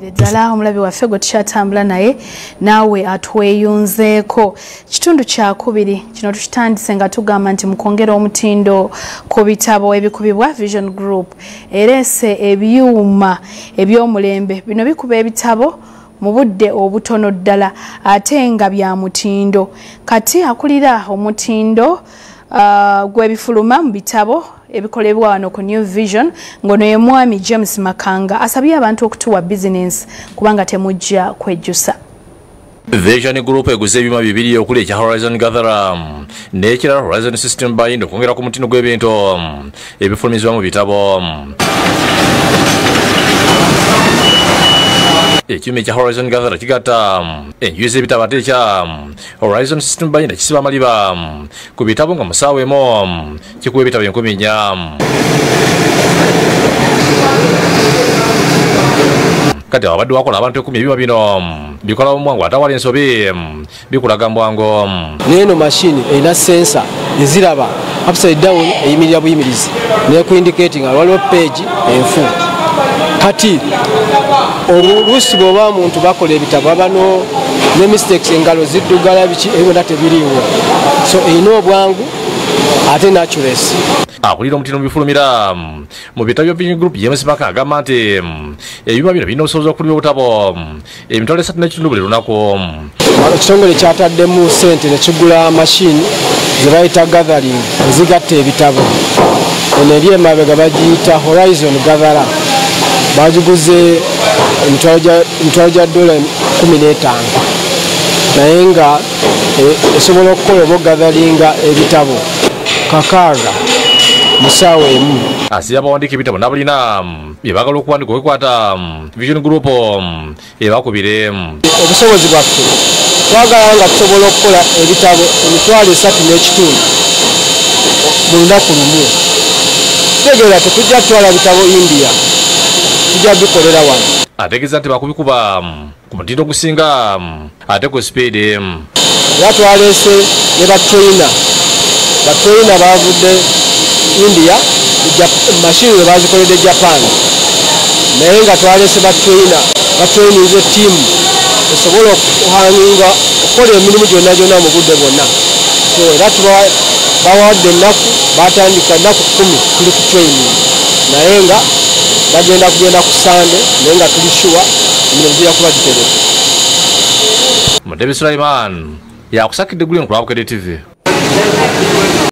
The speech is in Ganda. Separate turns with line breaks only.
Ddala omulabi waffe gwe tukyatambula naye naawe atweyunzeeko. Kitundu kyakubiri kino tukitandise nga tugamba nti mukwongera omutindo ku bitabo ebikubibwa Vision Group Ereese Ebyuma eby'omulembe bino bikuba ebitabo mu budde obutono ddala ate nga bya mutindo. Kati akulira omutindo gw'ebifuluma mu bitabo ebikolebwa wano ku New Vision ngono ye mwami James Makanga asabye abantu okutuwa business kubanga temujja kwejjusa.
Vision Group eguze ebyuma bibiri okuli ekya Horizon Gatherer n'ekirala Horizon System Bind okwongera ku mutindo gw'ebintu ebifulumizibwa mu bitabo. Ekyuma ekya Horizon Gatherer kigatta enjuyi z'ebitabo ate ekya Horizon System Bind kisiba amaliba ku bitabo nga musaawa emu kikuba ebitabo 4,000. Kati abadde wakola abantu 10 ebyuma bino bikola omwangu atawala ensobi bikulaga mbwangu.
Neno machine ena sensor eziraba upside down eyimirira buyimirizi ne ku indicating waliwo page enfu. Kati oluusi bw'oba muntu bakola ebitabo abano ne mistakes engalo ziddugala biki ebyo tebiriwo, so erina obwangu ate naturalness.
Akulira omutindo bifulumira mu bitabo bya Vision Group James Makanga agamba nti ebyuma bino birina obusobozi okulima obutabo emitwalo 3.5 buli lunaku.
Ekitongole kyataddemu ssente ne kigula machine ze bayita gathering ezigatta ebitabo. Eno eri emabega bagiyita Horizon Gatherer. Bagiguze emitwalo gya $15 naye nga esobola okukola oba gatheringa ebitabo kakaaga musaawa emu.
Asiya abawandiika ebitabo n'abalina bye baagala okuwandika okwekwata Vision Group ebakubire.
Obusobozi bwaffe twagala nga tusobola okukola ebitabo emitwalo 3.5 mu lunaku lumu. Tegeera tetujja kutwala bitabo India, tujja bikolera wano.
Ategeeza nti bakubikuba ku mutindo ogusinga ate ku speed.
Era twaleese ne batrainer bavudde India machine we bazikoledde Japan, naye nga twaleese batraininze team esobola okuhanginga okukola emirimu gyonna mu budde bwonna. So era bawadde ennaku batandika ennaku 10 tuli ku training, naye nga bagenda kugenda ku Sunday naye nga tuli sure emirimu gijja kuba gitereke.
Mudebi Sulaiman yakusakidde Green ku Bukedde TV.